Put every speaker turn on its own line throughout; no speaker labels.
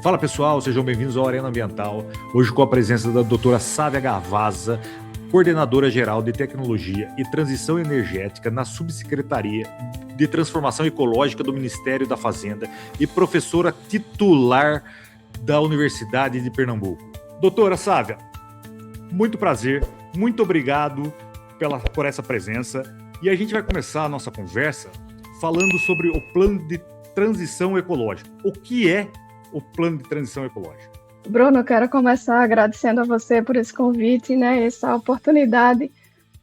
Fala pessoal, sejam bem-vindos ao Arena Ambiental. Hoje com a presença da doutora Sávia Gavazza, coordenadora-geral de Tecnologia e Transição Energética na Subsecretaria de Transformação Ecológica do Ministério da Fazenda e professora titular da Universidade de Pernambuco. Doutora Sávia, muito prazer, muito obrigado por essa presença. E a gente vai começar a nossa conversa falando sobre o plano de transição ecológica. O que é o plano de transição ecológica?
Bruno, eu quero começar agradecendo a você por esse convite, essa oportunidade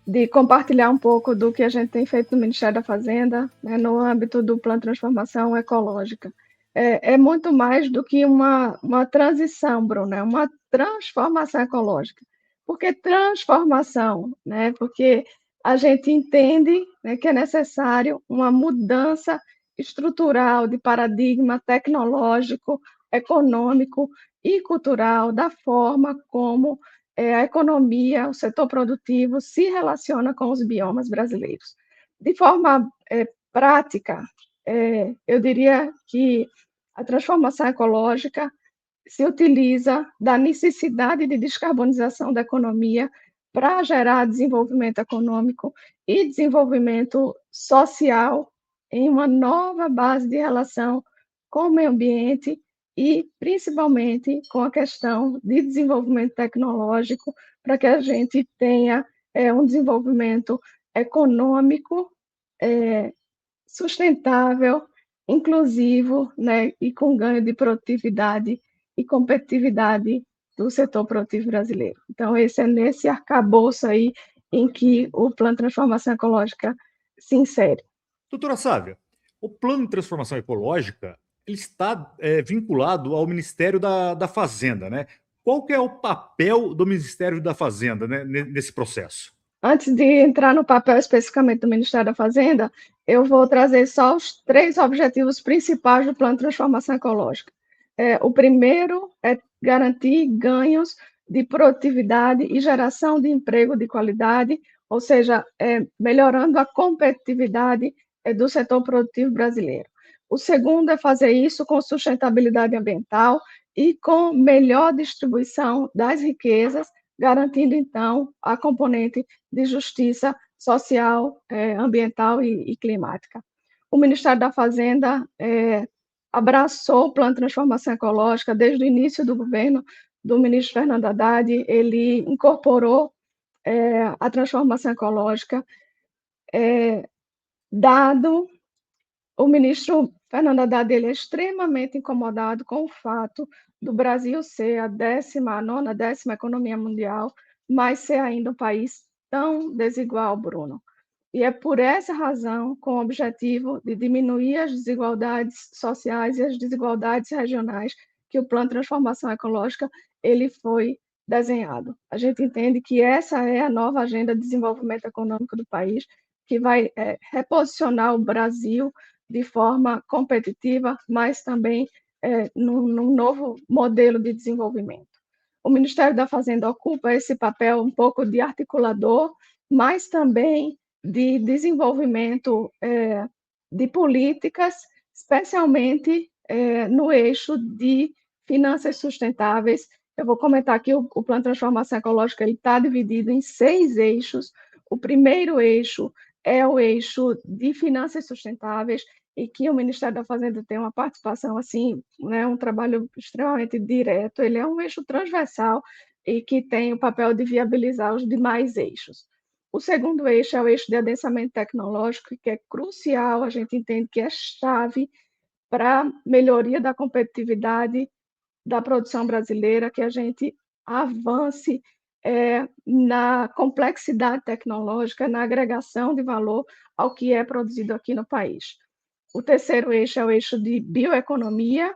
de compartilhar um pouco do que a gente tem feito no Ministério da Fazenda, no âmbito do Plano de Transformação Ecológica. É muito mais do que uma transição, Bruno, é uma transformação ecológica. Por que transformação? Porque a gente entende que é necessário uma mudança estrutural de paradigma tecnológico, econômico e cultural da forma como a economia, o setor produtivo se relaciona com os biomas brasileiros. De forma prática, eu diria que a transformação ecológica se utiliza da necessidade de descarbonização da economia para gerar desenvolvimento econômico e desenvolvimento social em uma nova base de relação com o meio ambiente e, principalmente, com a questão de desenvolvimento tecnológico, para que a gente tenha um desenvolvimento econômico sustentável, inclusivo, e com ganho de produtividade e competitividade do setor produtivo brasileiro. Então, esse é nesse arcabouço aí em que o Plano de Transformação Ecológica se insere.
Doutora Sávia, o Plano de Transformação Ecológica ele está vinculado ao Ministério da Fazenda, né? Qual que é o papel do Ministério da Fazenda, né, nesse processo?
Antes de entrar no papel especificamente do Ministério da Fazenda, eu vou trazer só os 3 objetivos principais do Plano de Transformação Ecológica. O primeiro é garantir ganhos de produtividade e geração de emprego de qualidade, ou seja, melhorando a competitividade do setor produtivo brasileiro. O segundo é fazer isso com sustentabilidade ambiental e com melhor distribuição das riquezas, garantindo, então, a componente de justiça social, ambiental e climática. O Ministério da Fazenda abraçou o Plano de Transformação Ecológica desde o início do governo do ministro Fernando Haddad, ele incorporou a transformação ecológica, dado o ministro Fernando Haddad ele é extremamente incomodado com o fato do Brasil ser a 19ª, 10ª economia mundial, mas ser ainda um país tão desigual, Bruno. E é por essa razão, com o objetivo de diminuir as desigualdades sociais e as desigualdades regionais, que o Plano de Transformação Ecológica ele foi desenhado. A gente entende que essa é a nova agenda de desenvolvimento econômico do país, que vai reposicionar o Brasil de forma competitiva, mas também num novo modelo de desenvolvimento. O Ministério da Fazenda ocupa esse papel um pouco de articulador, mas também de desenvolvimento de políticas, especialmente no eixo de finanças sustentáveis. Eu vou comentar aqui, o Plano de Transformação Ecológica está dividido em 6 eixos. O primeiro eixo é o eixo de finanças sustentáveis, e que o Ministério da Fazenda tem uma participação, assim, um trabalho extremamente direto, ele é um eixo transversal e que tem o papel de viabilizar os demais eixos. O segundo eixo é o eixo de adensamento tecnológico, que é crucial, a gente entende que é chave para a melhoria da competitividade da produção brasileira, que a gente avance na complexidade tecnológica, na agregação de valor ao que é produzido aqui no país. O terceiro eixo é o eixo de bioeconomia,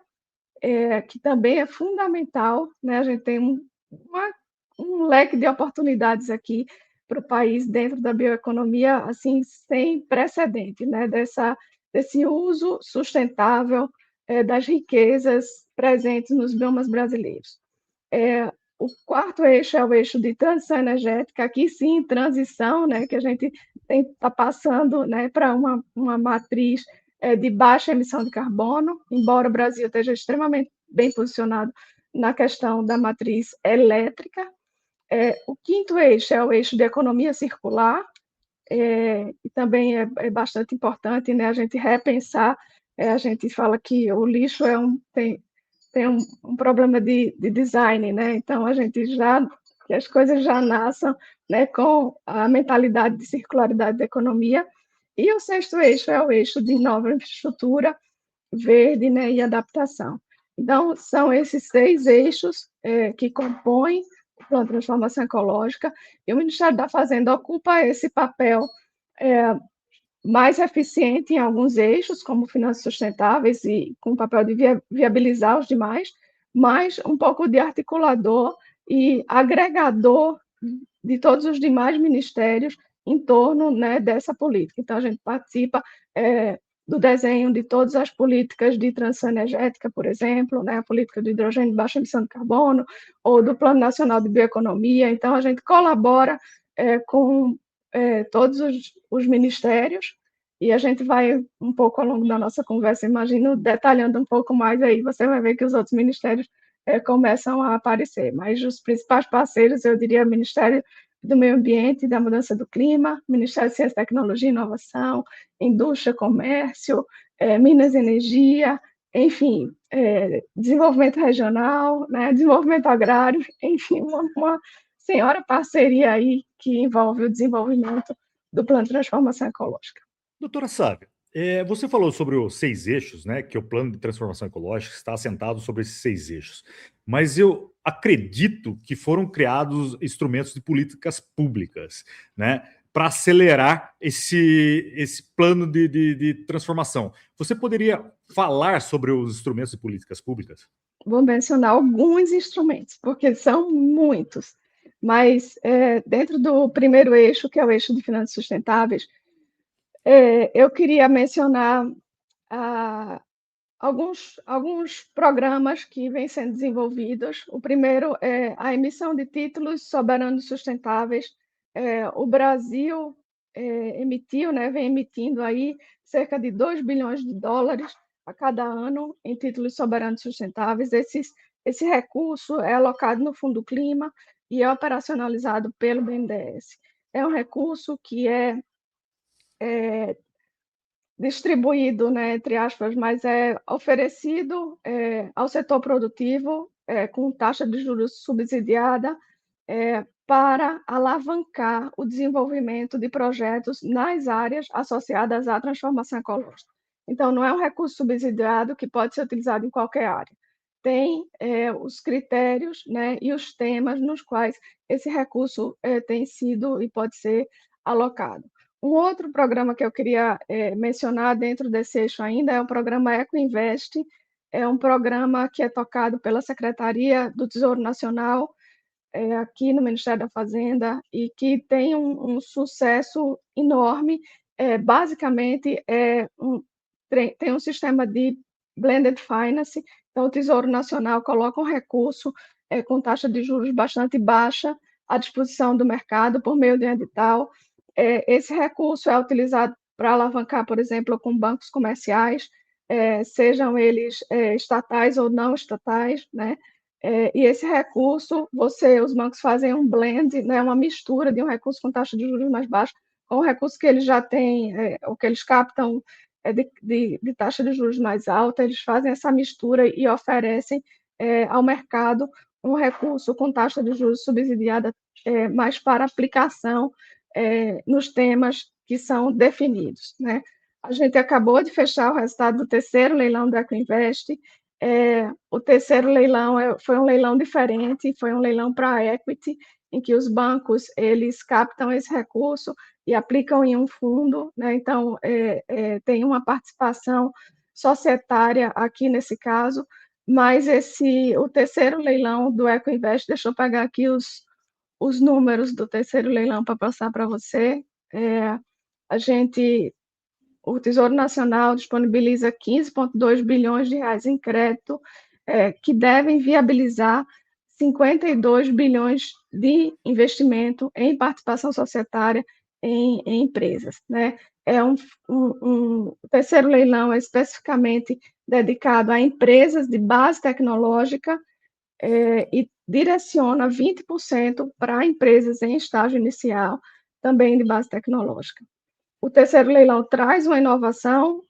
que também é fundamental, né? A gente tem um leque de oportunidades aqui para o país dentro da bioeconomia, assim, sem precedente, né? Desse uso sustentável das riquezas presentes nos biomas brasileiros. O quarto eixo é o eixo de transição energética, aqui sim, transição, né? Que a gente está passando, né, para uma matriz de baixa emissão de carbono, embora o Brasil esteja extremamente bem posicionado na questão da matriz elétrica. O quinto eixo é o eixo de economia circular, e também é bastante importante, né, a gente repensar. A gente fala que o lixo tem um problema de design, né? Então que as coisas já nasçam, né, com a mentalidade de circularidade da economia. E o sexto eixo é o eixo de nova infraestrutura verde, né, e adaptação. Então, são esses 6 eixos que compõem o Plano de Transformação Ecológica, e o Ministério da Fazenda ocupa esse papel mais eficiente em alguns eixos, como finanças sustentáveis, e com o papel de viabilizar os demais, mas um pouco de articulador e agregador de todos os demais ministérios em torno, né, dessa política. Então, a gente participa do desenho de todas as políticas de transição energética, por exemplo, né, a política de hidrogênio de baixa emissão de carbono, ou do Plano Nacional de Bioeconomia. Então, a gente colabora com todos os ministérios, e a gente vai um pouco ao longo da nossa conversa, imagino, detalhando um pouco mais, aí você vai ver que os outros ministérios começam a aparecer, mas os principais parceiros, eu diria, o Ministério do Meio Ambiente e da Mudança do Clima, Ministério de Ciência, Tecnologia e Inovação, Indústria, Comércio, Minas e Energia, enfim, desenvolvimento regional, né, desenvolvimento agrário, enfim, uma senhora parceria aí que envolve o desenvolvimento do Plano de Transformação Ecológica.
Doutora Sávia, você falou sobre os 6 eixos, né, que o Plano de Transformação Ecológica está assentado sobre esses 6 eixos, mas eu acredito que foram criados instrumentos de políticas públicas, né, para acelerar esse plano de transformação. Você poderia falar sobre os instrumentos de políticas públicas?
Vou mencionar alguns instrumentos, porque são muitos, mas dentro do primeiro eixo, que é o eixo de finanças sustentáveis, eu queria mencionar alguns programas que vêm sendo desenvolvidos. O primeiro é a emissão de títulos soberanos sustentáveis. O Brasil emitiu, né, vem emitindo aí cerca de 2 bilhões de dólares a cada ano em títulos soberanos sustentáveis. Esse recurso é alocado no Fundo Clima e é operacionalizado pelo BNDES. É um recurso que é distribuído, né, entre aspas, mas é oferecido ao setor produtivo com taxa de juros subsidiada para alavancar o desenvolvimento de projetos nas áreas associadas à transformação ecológica. Então, não é um recurso subsidiado que pode ser utilizado em qualquer área. Tem os critérios, né, e os temas nos quais esse recurso tem sido e pode ser alocado. Um outro programa que eu queria mencionar dentro desse eixo ainda é o programa EcoInvest. É um programa que é tocado pela Secretaria do Tesouro Nacional, aqui no Ministério da Fazenda, e que tem um sucesso enorme. Basicamente, tem um sistema de blended finance, então o Tesouro Nacional coloca um recurso com taxa de juros bastante baixa à disposição do mercado por meio de um edital. Esse recurso é utilizado para alavancar, por exemplo, com bancos comerciais, sejam eles estatais ou não estatais, né? E esse recurso, os bancos fazem um blend, né, uma mistura de um recurso com taxa de juros mais baixa com o recurso que eles já têm, ou que eles captam de taxa de juros mais alta. Eles fazem essa mistura e oferecem ao mercado um recurso com taxa de juros subsidiada mais para aplicação nos temas que são definidos, né? A gente acabou de fechar o resultado do terceiro leilão do EcoInvest. O terceiro leilão foi um leilão diferente, foi um leilão para equity, em que os bancos eles captam esse recurso e aplicam em um fundo, né? Então, tem uma participação societária aqui nesse caso, mas o terceiro leilão do EcoInvest, deixa eu pegar aqui os números do terceiro leilão para passar para você. O Tesouro Nacional disponibiliza 15,2 bilhões de reais em crédito, que devem viabilizar 52 bilhões de investimento em participação societária em empresas, né? O terceiro leilão é especificamente dedicado a empresas de base tecnológica e direciona 20% para empresas em estágio inicial, também de base tecnológica. O terceiro leilão traz uma inovação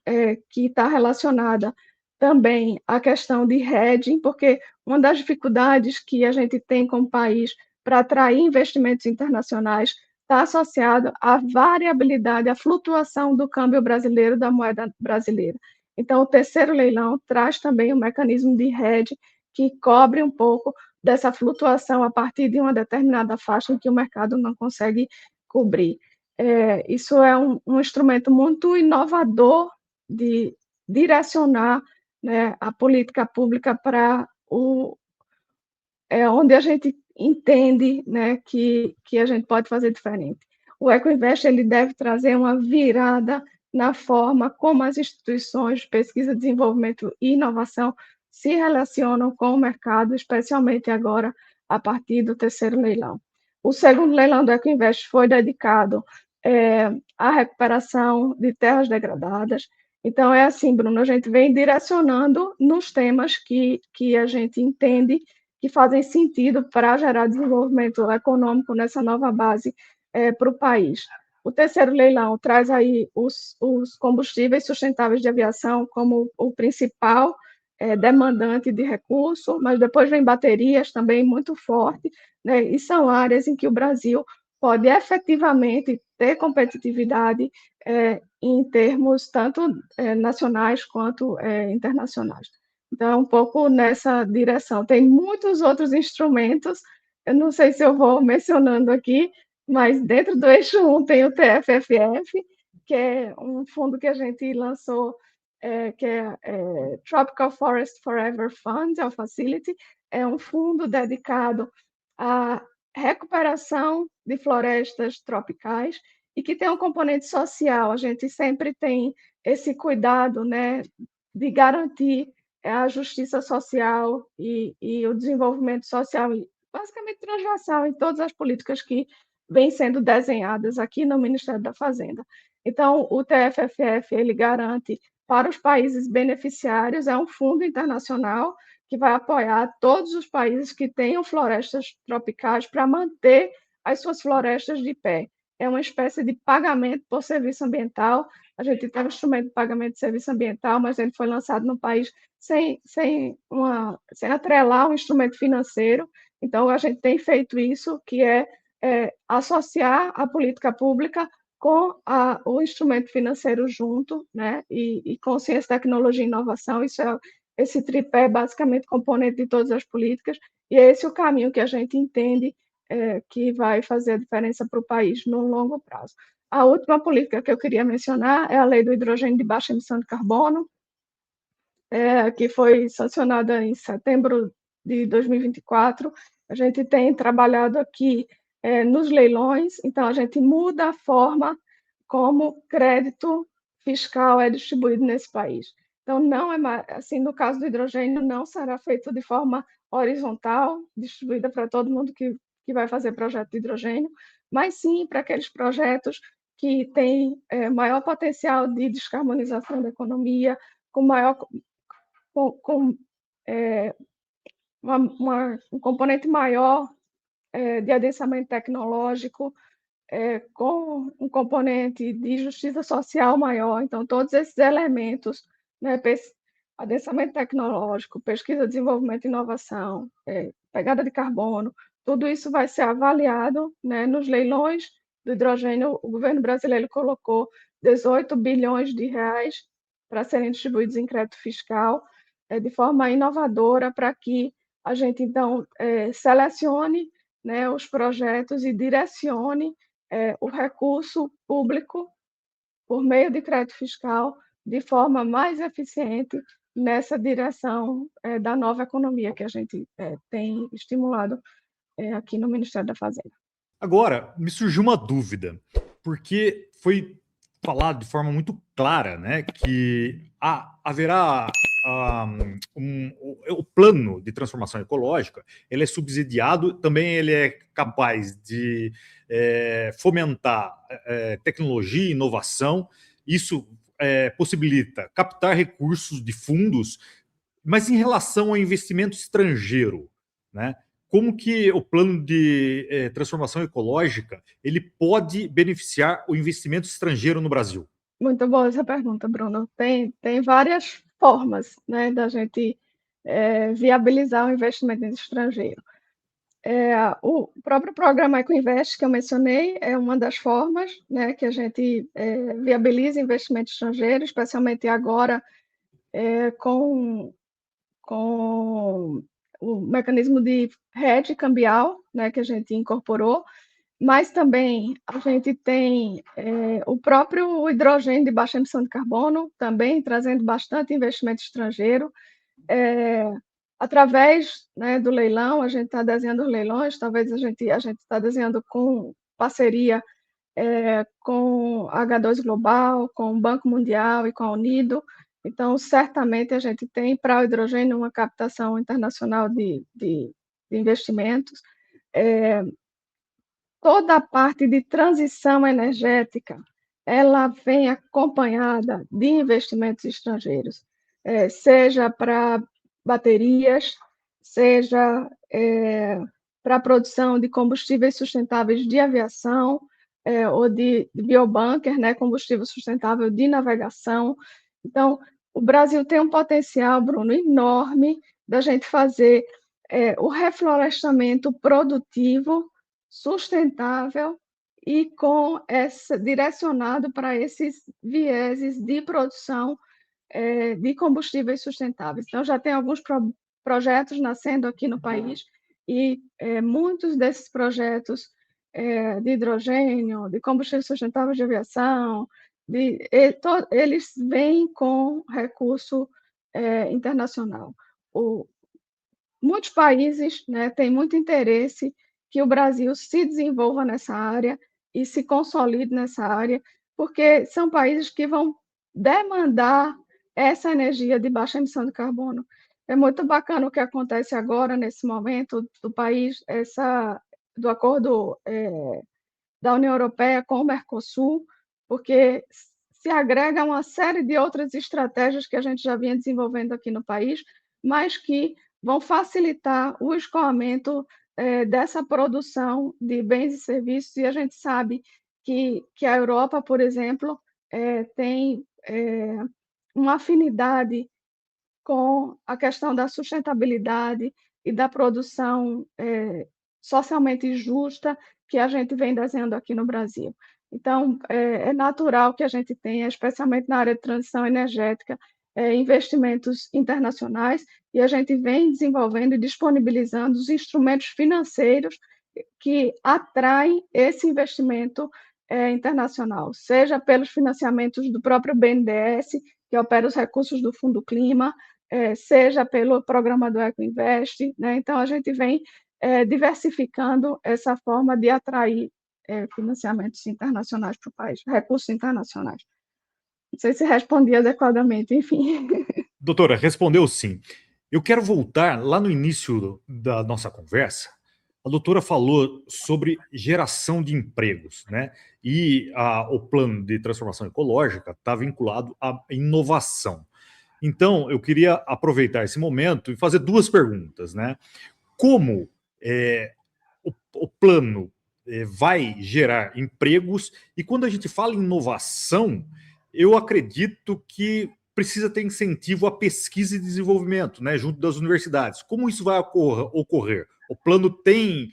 que está relacionada também à questão de hedging, porque uma das dificuldades que a gente tem como país para atrair investimentos internacionais está associado à variabilidade, à flutuação do câmbio brasileiro, da moeda brasileira. Então, o terceiro leilão traz também um mecanismo de hedge que cobre um pouco dessa flutuação a partir de uma determinada faixa em que o mercado não consegue cobrir. Isso é um instrumento muito inovador de direcionar, né, a política pública para onde a gente entende, né, que a gente pode fazer diferente. O EcoInvest ele deve trazer uma virada na forma como as instituições de pesquisa, desenvolvimento e inovação se relacionam com o mercado, especialmente agora a partir do terceiro leilão. O segundo leilão do EcoInvest foi dedicado à recuperação de terras degradadas. Então, é assim, Bruno, a gente vem direcionando nos temas que a gente entende que fazem sentido para gerar desenvolvimento econômico nessa nova base para o país. O terceiro leilão traz aí os combustíveis sustentáveis de aviação como o principal demandante de recurso, mas depois vem baterias também muito forte, né? E são áreas em que o Brasil pode efetivamente ter competitividade em termos tanto nacionais quanto internacionais. Então, é um pouco nessa direção. Tem muitos outros instrumentos, eu não sei se eu vou mencionando aqui, mas dentro do eixo 1 tem o TFFF, que é um fundo que a gente lançou, que é Tropical Forest Forever Fund, é o Facility, é um fundo dedicado à recuperação de florestas tropicais e que tem um componente social. A gente sempre tem esse cuidado, né, de garantir a justiça social e o desenvolvimento social, basicamente transversal em todas as políticas que vêm sendo desenhadas aqui no Ministério da Fazenda. Então, o TFFF ele garante para os países beneficiários, é um fundo internacional que vai apoiar todos os países que tenham florestas tropicais para manter as suas florestas de pé. É uma espécie de pagamento por serviço ambiental. A gente tem um instrumento de pagamento de serviço ambiental, mas ele foi lançado no país sem atrelar um instrumento financeiro. Então, a gente tem feito isso, que é associar a política pública com o instrumento financeiro junto, né? E com ciência, tecnologia e inovação. Esse tripé é basicamente componente de todas as políticas, e é esse o caminho que a gente entende que vai fazer a diferença para o país no longo prazo. A última política que eu queria mencionar é a Lei do Hidrogênio de Baixa Emissão de Carbono, que foi sancionada em setembro de 2024. A gente tem trabalhado aqui nos leilões, então a gente muda a forma como crédito fiscal é distribuído nesse país. Então, não é mais, assim, no caso do hidrogênio, não será feito de forma horizontal, distribuída para todo mundo que vai fazer projeto de hidrogênio, mas sim para aqueles projetos que têm maior potencial de descarbonização da economia, com um componente maior de adensamento tecnológico, com um componente de justiça social maior. Então, todos esses elementos, né, adensamento tecnológico, pesquisa, desenvolvimento e inovação, pegada de carbono, tudo isso vai ser avaliado, né, nos leilões do hidrogênio. O governo brasileiro colocou 18 bilhões de reais para serem distribuídos em crédito fiscal, de forma inovadora, para que a gente, então, selecione, né, os projetos e direcione o recurso público por meio de crédito fiscal de forma mais eficiente nessa direção da nova economia que a gente tem estimulado aqui no Ministério da Fazenda.
Agora, me surgiu uma dúvida, porque foi falado de forma muito clara, né, que haverá o plano de transformação ecológica, ele é subsidiado, também ele é capaz de fomentar tecnologia e inovação, isso possibilita captar recursos de fundos, mas em relação ao investimento estrangeiro, né? Como que o plano de transformação ecológica ele pode beneficiar o investimento estrangeiro no Brasil?
Muito boa essa pergunta, Bruno. Tem várias formas, né, da gente viabilizar o investimento estrangeiro. O próprio programa Ecoinvest que eu mencionei é uma das formas, né, que a gente viabiliza investimento estrangeiro, especialmente agora com o mecanismo de hedge cambial, né, que a gente incorporou, mas também a gente tem o próprio hidrogênio de baixa emissão de carbono, também trazendo bastante investimento estrangeiro. Através, né, do leilão, a gente está desenhando leilões, talvez a gente está desenhando com parceria com a H2 Global, com o Banco Mundial e com a Unido. Então, certamente a gente tem para o hidrogênio uma captação internacional de investimentos. Toda a parte de transição energética, ela vem acompanhada de investimentos estrangeiros, seja para baterias, seja para a produção de combustíveis sustentáveis de aviação, ou de biobunker, né, combustível sustentável de navegação. Então, o Brasil tem um potencial, Bruno, enorme da gente fazer o reflorestamento produtivo, sustentável e direcionado para esses vieses de produção de combustíveis sustentáveis. Então, já tem alguns projetos nascendo aqui no país e muitos desses projetos de hidrogênio, de combustível sustentável de aviação, eles vêm com recurso internacional. Muitos países, né, têm muito interesse que o Brasil se desenvolva nessa área e se consolide nessa área, porque são países que vão demandar essa energia de baixa emissão de carbono. É muito bacana o que acontece agora, nesse momento, do país, do acordo da União Europeia com o Mercosul, porque se agrega uma série de outras estratégias que a gente já vinha desenvolvendo aqui no país, mas que vão facilitar o escoamento dessa produção de bens e serviços, e a gente sabe que a Europa, por exemplo, tem uma afinidade com a questão da sustentabilidade e da produção socialmente justa que a gente vem desenhando aqui no Brasil. Então, é natural que a gente tenha, especialmente na área de transição energética, investimentos internacionais, e a gente vem desenvolvendo e disponibilizando os instrumentos financeiros que atraem esse investimento internacional, seja pelos financiamentos do próprio BNDES, que opera os recursos do Fundo Clima, seja pelo programa do Ecoinvest, né? Então, a gente vem diversificando essa forma de atrair financiamentos internacionais para o país, recursos internacionais. Não sei se respondi adequadamente, enfim.
Doutora, respondeu sim. Eu quero voltar lá no início da nossa conversa. A doutora falou sobre geração de empregos, né? E o plano de transformação ecológica está vinculado à inovação. Então, eu queria aproveitar esse momento e fazer duas perguntas, né? Como o plano vai gerar empregos? E quando a gente fala em inovação, eu acredito que precisa ter incentivo à pesquisa e desenvolvimento, né, junto das universidades. Como isso vai ocorrer? O plano tem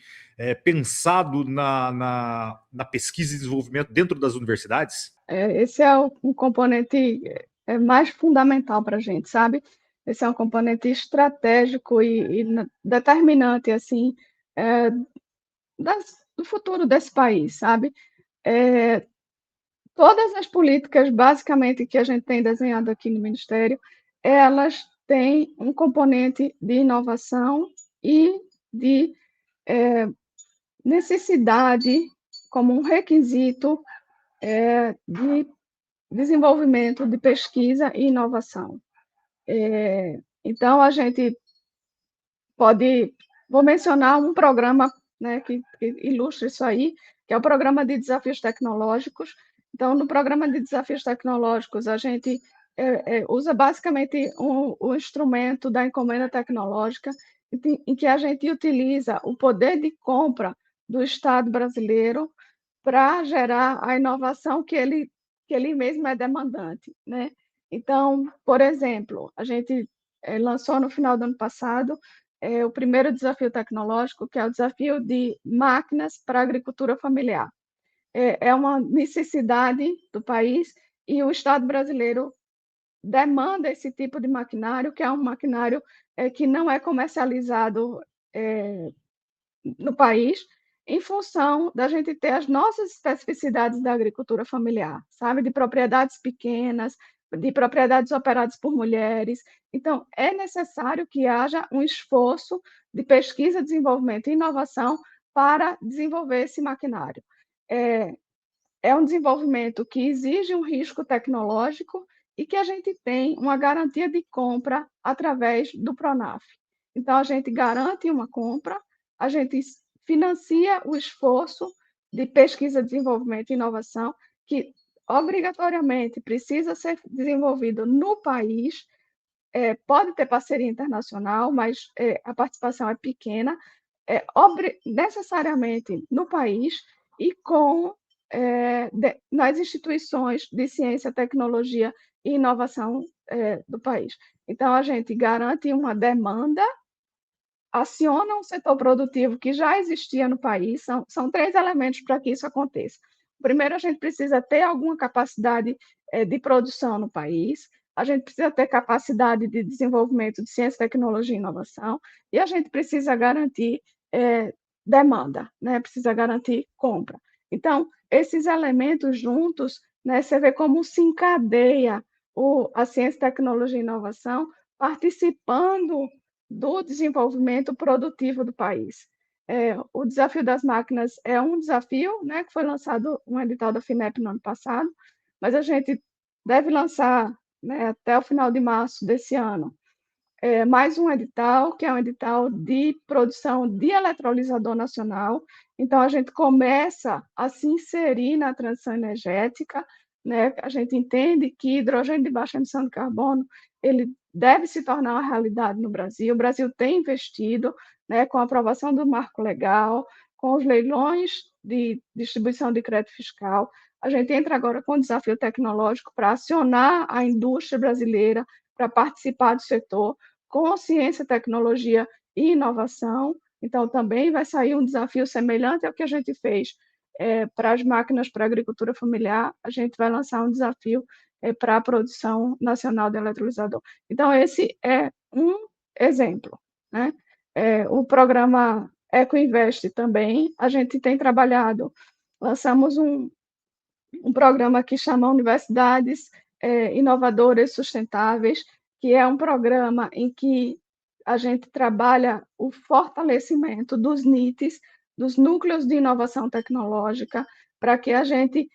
pensado na pesquisa e desenvolvimento dentro das universidades?
Esse é um componente mais fundamental para a gente, sabe? Esse é um componente estratégico e determinante, assim, do futuro desse país, sabe? Todas as políticas, basicamente, que a gente tem desenhado aqui no Ministério, elas têm um componente de inovação e de necessidade como um requisito de desenvolvimento de pesquisa e inovação. Então, a gente vou mencionar um programa, né, que ilustra isso aí, que é o Programa de Desafios Tecnológicos, Então, no programa de desafios tecnológicos, a gente usa basicamente o instrumento da encomenda tecnológica, em que a gente utiliza o poder de compra do Estado brasileiro para gerar a inovação que ele mesmo é demandante, né? Então, por exemplo, a gente lançou no final do ano passado o primeiro desafio tecnológico, que é o desafio de máquinas para a agricultura familiar. É uma necessidade do país e o Estado brasileiro demanda esse tipo de maquinário, que é um maquinário que não é comercializado no país, em função da gente ter as nossas especificidades da agricultura familiar, sabe? De propriedades pequenas, de propriedades operadas por mulheres. Então, é necessário que haja um esforço de pesquisa, desenvolvimento e inovação para desenvolver esse maquinário. É um desenvolvimento que exige um risco tecnológico e que a gente tem uma garantia de compra através do Pronaf. Então, a gente garante uma compra, a gente financia o esforço de pesquisa, desenvolvimento e inovação, que obrigatoriamente precisa ser desenvolvido no país, pode ter parceria internacional, mas a participação é pequena, necessariamente no país e nas instituições de ciência, tecnologia e inovação do país. Então, a gente garante uma demanda, aciona um setor produtivo que já existia no país, são três elementos para que isso aconteça. Primeiro, a gente precisa ter alguma capacidade de produção no país, a gente precisa ter capacidade de desenvolvimento de ciência, tecnologia e inovação, e a gente precisa garantir demanda, né? Precisa garantir compra. Então, esses elementos juntos, né, você vê como se encadeia a ciência, tecnologia e inovação participando do desenvolvimento produtivo do país. O desafio das máquinas é um desafio, né, que foi lançado um edital da FINEP no ano passado, mas a gente deve lançar, né, até o final de março desse ano mais um edital, que é um edital de produção de eletrolisador nacional. Então, a gente começa a se inserir na transição energética, né? A gente entende que hidrogênio de baixa emissão de carbono ele deve se tornar uma realidade no Brasil. O Brasil tem investido, né, com a aprovação do marco legal, com os leilões de distribuição de crédito fiscal. A gente entra agora com o desafio tecnológico para acionar a indústria brasileira para participar do setor, com ciência, tecnologia e inovação. Então, também vai sair um desafio semelhante ao que a gente fez para as máquinas para a agricultura familiar. A gente vai lançar um desafio para a produção nacional de eletrolisador. Então, esse é um exemplo, né? O programa EcoInvest também, a gente tem trabalhado, lançamos um programa que chama Universidades Inovadoras Sustentáveis, que é um programa em que a gente trabalha o fortalecimento dos NITs, dos núcleos de inovação tecnológica, para que a gente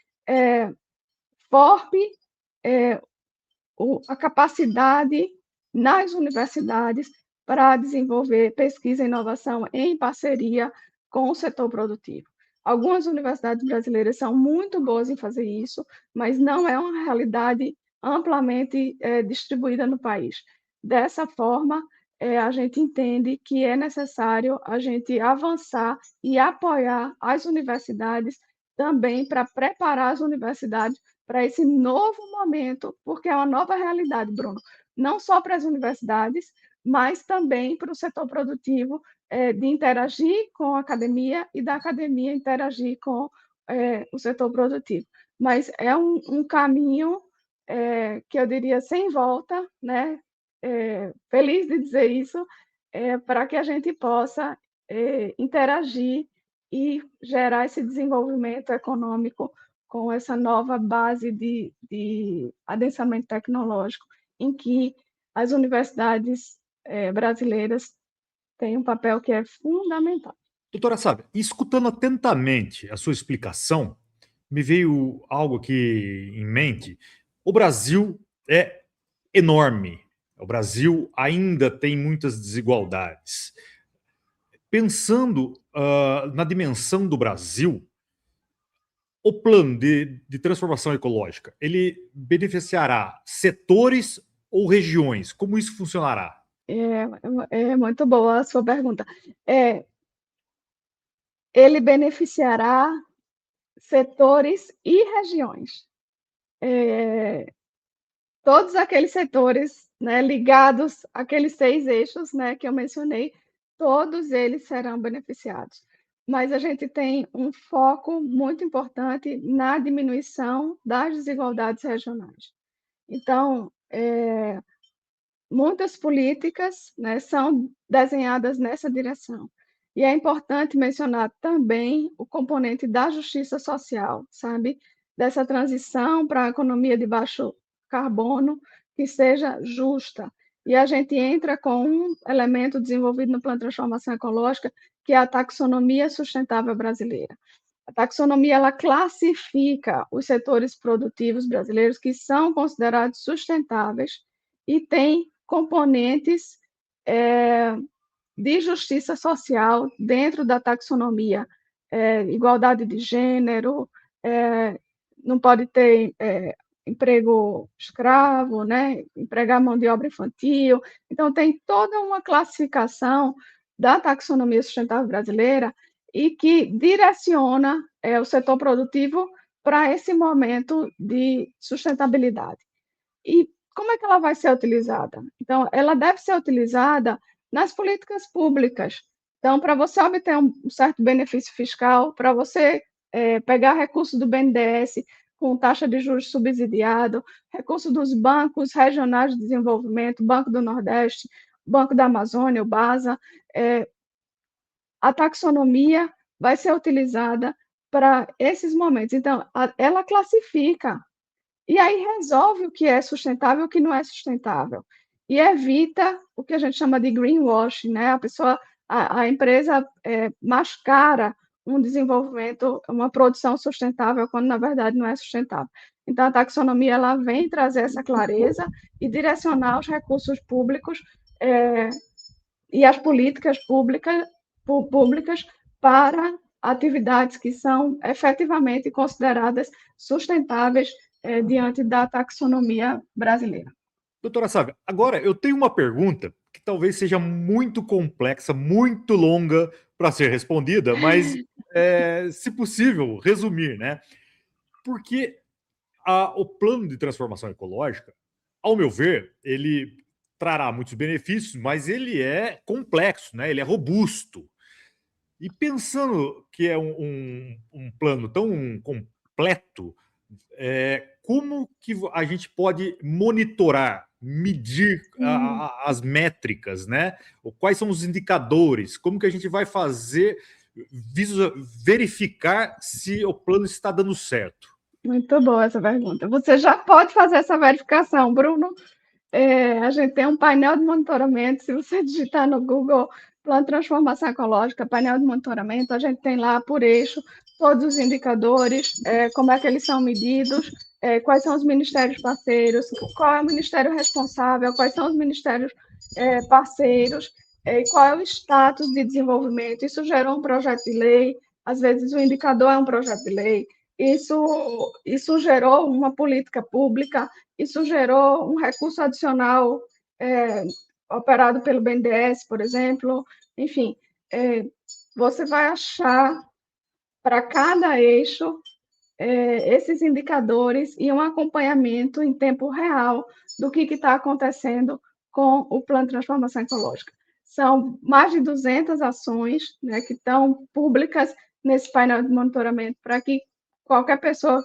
forme a capacidade nas universidades para desenvolver pesquisa e inovação em parceria com o setor produtivo. Algumas universidades brasileiras são muito boas em fazer isso, mas não é uma realidade amplamente distribuída no país. Dessa forma, a gente entende que é necessário a gente avançar e apoiar as universidades também para preparar as universidades para esse novo momento, porque é uma nova realidade, Bruno, não só para as universidades, mas também para o setor produtivo, de interagir com a academia e da academia interagir com o setor produtivo. Mas é um caminho que eu diria sem volta, né? Feliz de dizer isso, para que a gente possa interagir e gerar esse desenvolvimento econômico com essa nova base de adensamento tecnológico, em que as universidades brasileiras têm um papel que é fundamental.
Doutora Sábia, escutando atentamente a sua explicação, me veio algo aqui em mente. O Brasil é enorme. O Brasil ainda tem muitas desigualdades. Pensando na dimensão do Brasil, o plano de transformação ecológica, ele beneficiará setores ou regiões? Como isso funcionará?
É muito boa a sua pergunta. É, ele beneficiará setores e regiões. Eh, Todos aqueles setores, né, ligados àqueles 6 eixos, né, que eu mencionei, todos eles serão beneficiados. Mas a gente tem um foco muito importante na diminuição das desigualdades regionais. Então, muitas políticas, né, são desenhadas nessa direção. E é importante mencionar também o componente da justiça social, sabe? Dessa transição para a economia de baixo carbono que seja justa. E a gente entra com um elemento desenvolvido no Plano de Transformação Ecológica, que é a taxonomia sustentável brasileira. A taxonomia ela classifica os setores produtivos brasileiros que são considerados sustentáveis e tem componentes de justiça social dentro da taxonomia, igualdade de gênero, não pode ter emprego escravo, né? Empregar mão de obra infantil. Então, tem toda uma classificação da taxonomia sustentável brasileira e que direciona o setor produtivo para esse momento de sustentabilidade. E como é que ela vai ser utilizada? Então, ela deve ser utilizada nas políticas públicas. Então, para você obter um certo benefício fiscal, para você pegar recursos do BNDES com taxa de juros subsidiado, recursos dos bancos regionais de desenvolvimento, Banco do Nordeste, Banco da Amazônia, o BASA, a taxonomia vai ser utilizada para esses momentos. Então, ela classifica e aí resolve o que é sustentável e o que não é sustentável. E evita o que a gente chama de greenwashing, né? A empresa mascara um desenvolvimento, uma produção sustentável, quando na verdade não é sustentável. Então, a taxonomia ela vem trazer essa clareza e direcionar os recursos públicos e as políticas públicas para atividades que são efetivamente consideradas sustentáveis diante da taxonomia brasileira.
Doutora Sávia, agora eu tenho uma pergunta que talvez seja muito complexa, muito longa para ser respondida, mas, se possível, resumir, né? Porque o plano de transformação ecológica, ao meu ver, ele trará muitos benefícios, mas ele é complexo, né? Ele é robusto. E pensando que é um plano tão completo, como que a gente pode monitorar, medir as métricas, né? Quais são os indicadores? Como que a gente vai fazer verificar se o plano está dando certo?
Muito boa essa pergunta. Você já pode fazer essa verificação, Bruno. A gente tem um painel de monitoramento. Se você digitar no Google Plano de Transformação Ecológica, painel de monitoramento, a gente tem lá por eixo todos os indicadores, como é que eles são medidos, quais são os ministérios parceiros, qual é o ministério responsável, quais são os ministérios parceiros, e qual é o status de desenvolvimento. Isso gerou um projeto de lei, às vezes o indicador é um projeto de lei, isso gerou uma política pública, isso gerou um recurso adicional operado pelo BNDES, por exemplo. Enfim, você vai achar para cada eixo esses indicadores e um acompanhamento em tempo real do que está acontecendo com o Plano de Transformação Ecológica. São mais de 200 ações, né, que estão públicas nesse painel de monitoramento para que qualquer pessoa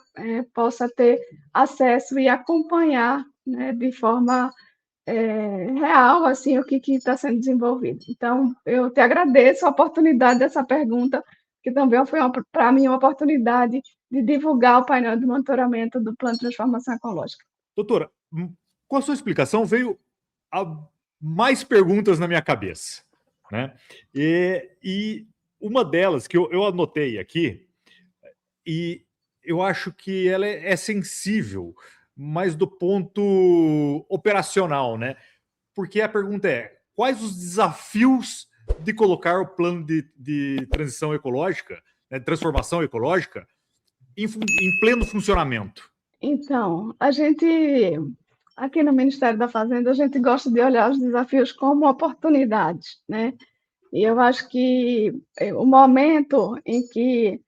possa ter acesso e acompanhar, né, de forma real assim, o que está sendo desenvolvido. Então, eu te agradeço a oportunidade dessa pergunta, que também foi para mim uma oportunidade de divulgar o painel de monitoramento do Plano de Transformação Ecológica.
Doutora, com a sua explicação veio mais perguntas na minha cabeça, né? E uma delas que eu anotei aqui, e eu acho que ela é sensível, mas do ponto operacional, né? Porque a pergunta é: quais os desafios de colocar o plano de transição ecológica, né, transformação ecológica, em pleno funcionamento?
Então, aqui no Ministério da Fazenda, a gente gosta de olhar os desafios como oportunidades, né? E eu acho que o momento em que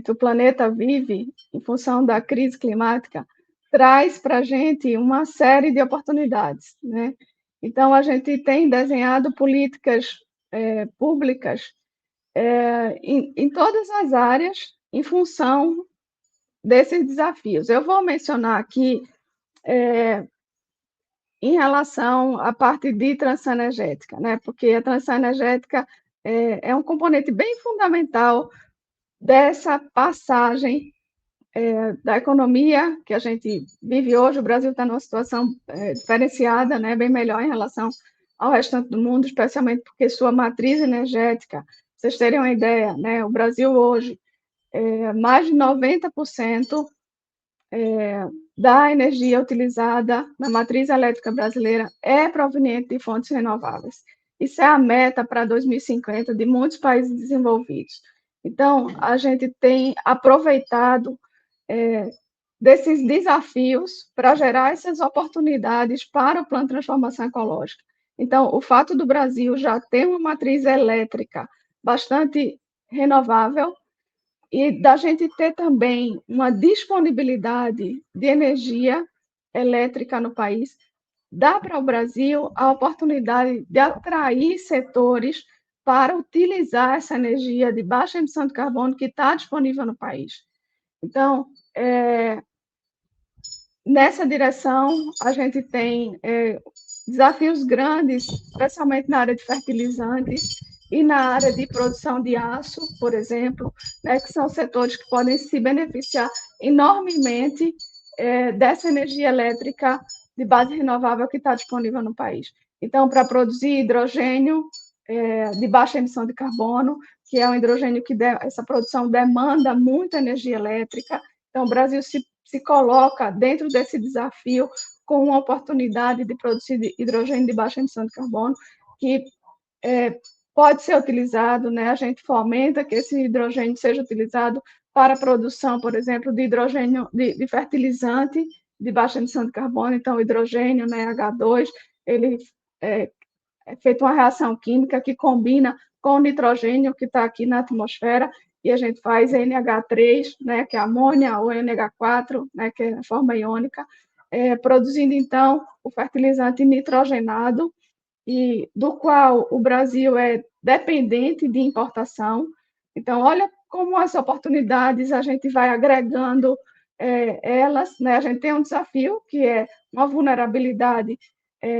o planeta vive, em função da crise climática, traz para a gente uma série de oportunidades, né? Então, a gente tem desenhado políticas públicas em todas as áreas, em função desses desafios. Eu vou mencionar aqui, em relação à parte de transição energética, né? Porque a transição energética é um componente bem fundamental dessa passagem da economia que a gente vive hoje. O Brasil está numa situação diferenciada, né? Bem melhor em relação ao restante do mundo, especialmente porque sua matriz energética, vocês terem uma ideia, né? O Brasil hoje, mais de 90% da energia utilizada na matriz elétrica brasileira é proveniente de fontes renováveis. Isso é a meta para 2050 de muitos países desenvolvidos. Então, a gente tem aproveitado desses desafios para gerar essas oportunidades para o Plano de Transformação Ecológica. Então, o fato do Brasil já ter uma matriz elétrica bastante renovável e da gente ter também uma disponibilidade de energia elétrica no país, dá para o Brasil a oportunidade de atrair setores para utilizar essa energia de baixa emissão de carbono que está disponível no país. Então, nessa direção, a gente tem desafios grandes, especialmente na área de fertilizantes e na área de produção de aço, por exemplo, né, que são setores que podem se beneficiar enormemente dessa energia elétrica de base renovável que está disponível no país. Então, para produzir hidrogênio de baixa emissão de carbono, que é um hidrogênio que essa produção demanda muita energia elétrica, então o Brasil se coloca dentro desse desafio com uma oportunidade de produzir hidrogênio de baixa emissão de carbono, que pode ser utilizado, né? A gente fomenta que esse hidrogênio seja utilizado para a produção, por exemplo, de hidrogênio de fertilizante de baixa emissão de carbono. Então, o hidrogênio, né, H2, ele é feita uma reação química que combina com o nitrogênio que está aqui na atmosfera, e a gente faz NH3, né, que é amônia, ou NH4, né, que é a forma iônica, produzindo, então, o fertilizante nitrogenado, e do qual o Brasil é dependente de importação. Então, olha como as oportunidades a gente vai agregando elas, né? A gente tem um desafio, que é uma vulnerabilidade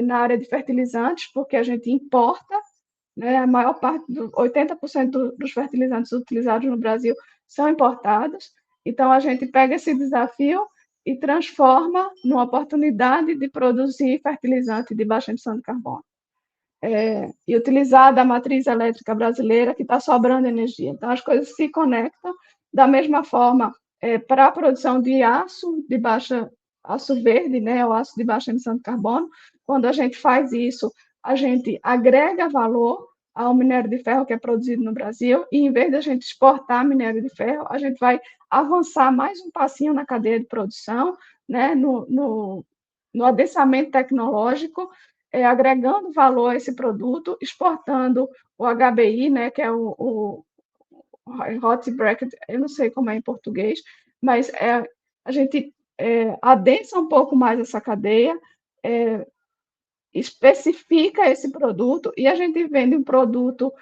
na área de fertilizantes, porque a gente importa, né? A maior parte, 80% dos fertilizantes utilizados no Brasil são importados. Então, a gente pega esse desafio e transforma numa oportunidade de produzir fertilizante de baixa emissão de carbono. E utilizar da matriz elétrica brasileira, que está sobrando energia. Então, as coisas se conectam da mesma forma para a produção de aço aço verde, né, o aço de baixa emissão de carbono. Quando a gente faz isso, a gente agrega valor ao minério de ferro que é produzido no Brasil, e em vez de a gente exportar minério de ferro, a gente vai avançar mais um passinho na cadeia de produção, né, no adensamento tecnológico, agregando valor a esse produto, exportando o HBI, né, que é o Hot Bracket, eu não sei como é em português, mas a gente adensa um pouco mais essa cadeia, especifica esse produto, e a gente vende um produto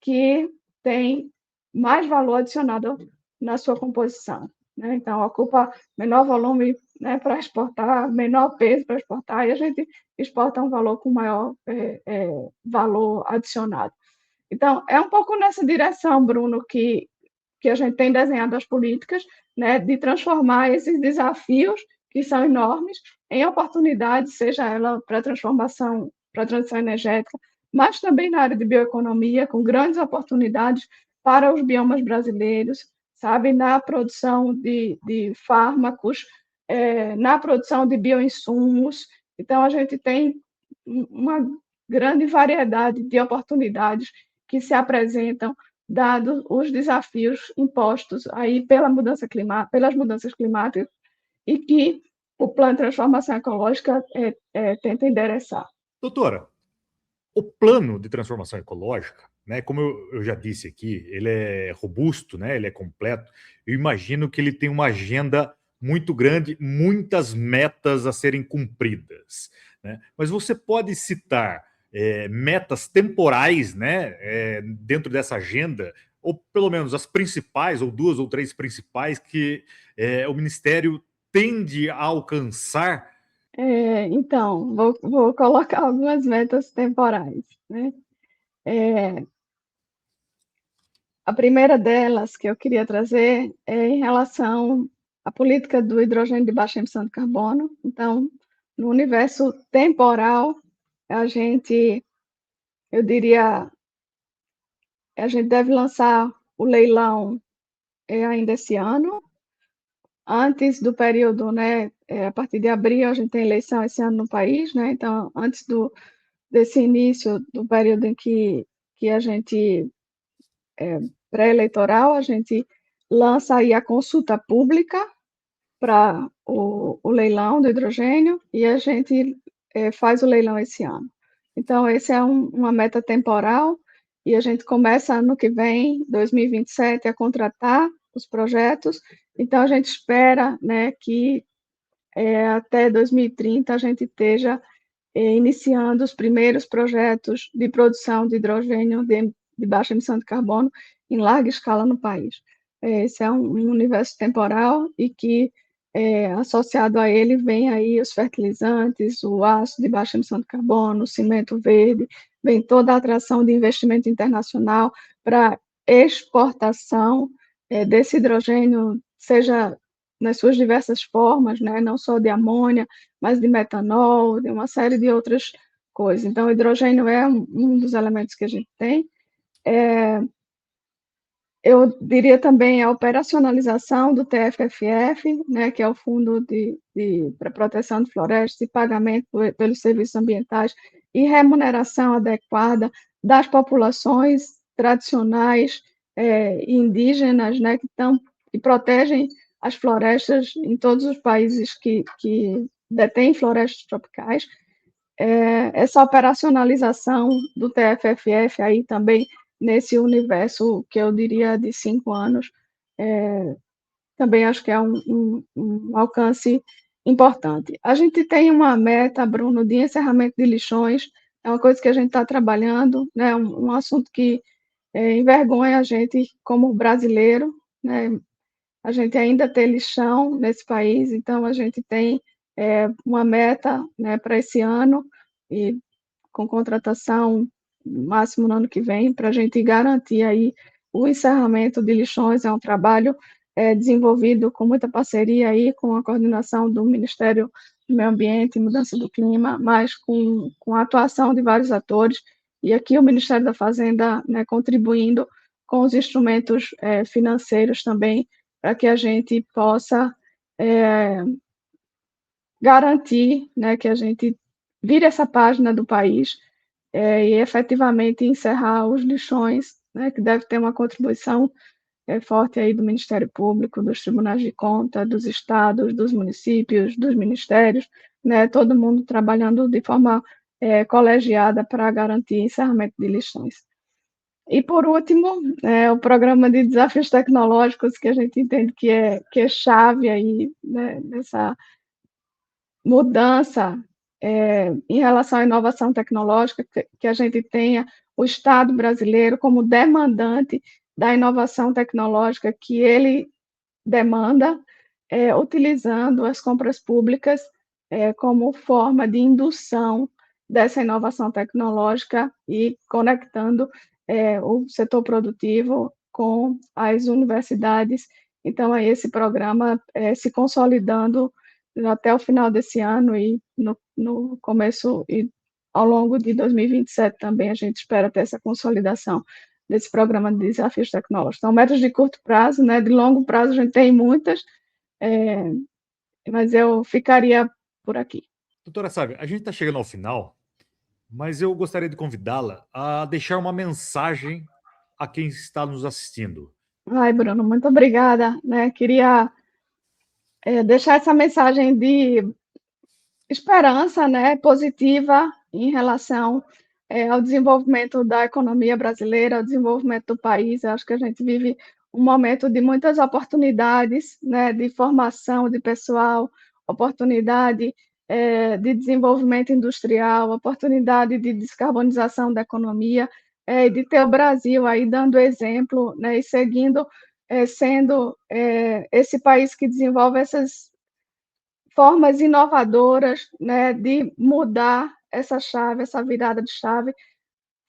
que tem mais valor adicionado na sua composição, né? Então, ocupa menor volume, né, para exportar, menor peso para exportar, e a gente exporta um valor com maior valor adicionado. Então, é um pouco nessa direção, Bruno, que a gente tem desenhado as políticas, né, de transformar esses desafios, que são enormes, em oportunidades, seja ela para a transformação, para a transição energética, mas também na área de bioeconomia, com grandes oportunidades para os biomas brasileiros, sabe, na produção de fármacos, na produção de bioinsumos. Então, a gente tem uma grande variedade de oportunidades que se apresentam dado os desafios impostos aí pelas mudanças climáticas e que o Plano de Transformação Ecológica tenta endereçar.
Doutora, o plano de transformação ecológica, né, como eu já disse aqui, ele é robusto, né, ele é completo. Eu imagino que ele tem uma agenda muito grande, muitas metas a serem cumpridas, né? Mas você pode citar metas temporais, né, dentro dessa agenda, ou pelo menos as principais, ou duas ou três principais, que o Ministério tende a alcançar?
Então, vou colocar algumas metas temporais, né? A primeira delas que eu queria trazer é em relação à política do hidrogênio de baixa emissão de carbono. Então, no universo temporal, eu diria, a gente deve lançar o leilão ainda esse ano, antes do período, né? A partir de abril a gente tem eleição esse ano no país, né? Então, antes desse início do período em que a gente pré-eleitoral, a gente lança aí a consulta pública para o leilão do hidrogênio e a gente faz o leilão esse ano. Então, esse é uma meta temporal e a gente começa ano que vem, 2027, a contratar os projetos. Então, a gente espera, né, que até 2030 a gente esteja iniciando os primeiros projetos de produção de hidrogênio de baixa emissão de carbono em larga escala no país. Esse é um universo temporal e que, associado a ele, vem aí os fertilizantes, o aço de baixa emissão de carbono, o cimento verde, vem toda a atração de investimento internacional para exportação desse hidrogênio, seja nas suas diversas formas, né, não só de amônia, mas de metanol, de uma série de outras coisas. Então, o hidrogênio é um dos elementos que a gente tem. Eu diria também a operacionalização do TFFF, né, que é o Fundo para Proteção de Florestas e pagamento pelos serviços ambientais e remuneração adequada das populações tradicionais indígenas, né, que protegem as florestas em todos os países que detêm florestas tropicais. Essa operacionalização do TFFF aí também nesse universo que eu diria de 5 anos, também acho que é um alcance importante. A gente tem uma meta, Bruno, de encerramento de lixões, é uma coisa que a gente está trabalhando, né, um assunto que envergonha a gente como brasileiro, né, a gente ainda tem lixão nesse país, então a gente tem uma meta, né, para esse ano, e com contratação máximo no ano que vem, para a gente garantir aí o encerramento de lixões. É um trabalho desenvolvido com muita parceria aí, com a coordenação do Ministério do Meio Ambiente e Mudança do Clima, mas com a atuação de vários atores, e aqui o Ministério da Fazenda, né, contribuindo com os instrumentos financeiros também, para que a gente possa garantir, né, que a gente vire essa página do país e efetivamente encerrar os lixões, né, que deve ter uma contribuição forte aí do Ministério Público, dos tribunais de conta, dos estados, dos municípios, dos ministérios, né, todo mundo trabalhando de forma colegiada para garantir encerramento de lixões. E, por último, o programa de desafios tecnológicos, que a gente entende que é chave aí, né, nessa mudança em relação à inovação tecnológica, que a gente tenha o Estado brasileiro como demandante da inovação tecnológica que ele demanda, utilizando as compras públicas como forma de indução dessa inovação tecnológica e conectando o setor produtivo com as universidades. Então, é esse programa se consolidando até o final desse ano e no começo e ao longo de 2027 também a gente espera ter essa consolidação desse programa de desafios tecnológicos. Então, metas de curto prazo, né, de longo prazo a gente tem muitas, mas eu ficaria por aqui.
Doutora Sávia, a gente está chegando ao final, mas eu gostaria de convidá-la a deixar uma mensagem a quem está nos assistindo?
Ai, Bruno, muito obrigada, né? Queria deixar essa mensagem de esperança, né, positiva em relação ao desenvolvimento da economia brasileira, ao desenvolvimento do país. Eu acho que a gente vive um momento de muitas oportunidades, né, de formação de pessoal, oportunidade de desenvolvimento industrial, oportunidade de descarbonização da economia, e de ter o Brasil aí dando exemplo, né, e seguindo, sendo esse país que desenvolve essas formas inovadoras, né, de mudar essa chave, essa virada de chave,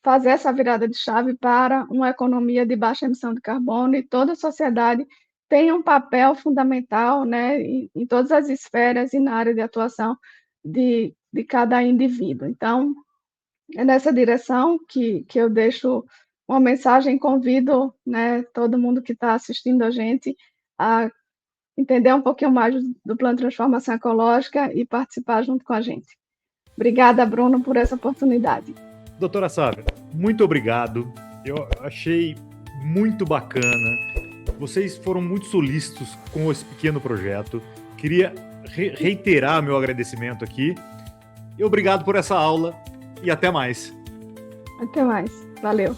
fazer essa virada de chave para uma economia de baixa emissão de carbono, e toda a sociedade tem um papel fundamental, né, em todas as esferas e na área de atuação de cada indivíduo. Então, é nessa direção que eu deixo uma mensagem, convido, né, todo mundo que está assistindo a gente a entender um pouquinho mais do Plano de Transformação Ecológica e participar junto com a gente. Obrigada, Bruno, por essa oportunidade.
Doutora Sávia, muito obrigado. Eu achei muito bacana. Vocês foram muito solícitos com esse pequeno projeto. Queria reiterar meu agradecimento aqui. E obrigado por essa aula e até mais.
Até mais. Valeu.